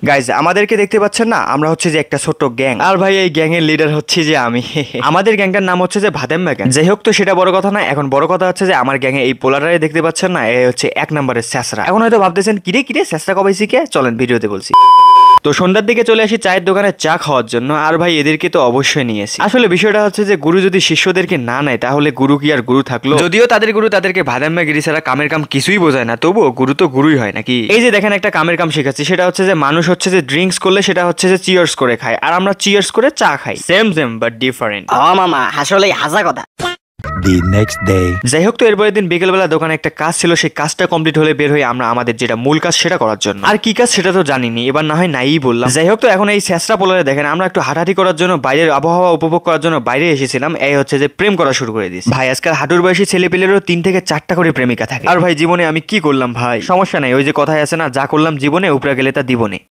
Guys আমাদেরকে দেখতে পাচ্ছেন না, আমরা হচ্ছে যে একটা ছোট্ট গ্যাং, আর ভাই এই গ্যাং এর লিডার হচ্ছে যে আমি। আমাদের গ্যাংটার নাম হচ্ছে যে ভাদেম্বা গ্যাং। যাই হোক, তো সেটা বড় কথা না, এখন বড় কথা হচ্ছে যে আমার গ্যাংয়ে এই পোলারে দেখতে পাচ্ছেন না, এই হচ্ছে 1 নম্বরের স্যাসরা। এখন হয়তো ভাবতেছেন কিরে কিরে স্যাসরা কবে শিখে, চলেন ভিডিওতে বলছি। তো সন্ধ্যার দিকে চলে আসি চায়ের দোকানে চা খাওয়ার জন্য, আর ভাই এদেরকে তো অবশ্যই নিয়েছি। আসলে বিষয়টা হচ্ছে যে গুরু যদি শিষ্যদেরকে না নেয় তাহলে গুরু কি আর গুরু থাকলো? যদিও তাদের গুরু তাদেরকে ভাদাম্মা গিরি ছাড়া কামের কাম কিছুই বোঝায় না, তবুও গুরু তো গুরুই হয় নাকি। এই যে দেখেন একটা কামের কাম শেখাচ্ছি, সেটা হচ্ছে যে মানুষ হচ্ছে যে ড্রিঙ্কস করলে সেটা হচ্ছে যে চিয়ার্স করে খায়, আর আমরা চিয়ার্স করে চা খাই। Same same but different. মামা আসলেই হাজা কথা। The next day. যাই হোক, তো এরপরের দিন বিকেলবেলা দোকানে একটা কাজ ছিল, সেই কাজটা কমপ্লিট হলে বের হই আমরা আমাদের যেটা মূল কাজ সেটা করার জন্য। আর কি কাজ সেটা তো জানিনি, এবার না হয় নাই বললাম। যাই হোক, তো এখন এই শেষরা পোলারে দেখেন আমরা একটু হাঁটাহাঁটি করার জন্য, বাইরের আবহাওয়া উপভোগ করার জন্য বাইরে এসেছিলাম। এই হচ্ছে যে প্রেম করা শুরু করে দিস ভাই। আজকাল হাঁটুর বয়সী ছেলেপেলেরও 3 থেকে 4টা করে প্রেমিকা থাকে। আর ভাই জীবনে আমি কি করলাম ভাই, সমস্যা নাই, ওই যে কথায় আছে না, যা করলাম জীবনে উপরে গেলে তা দিবনে।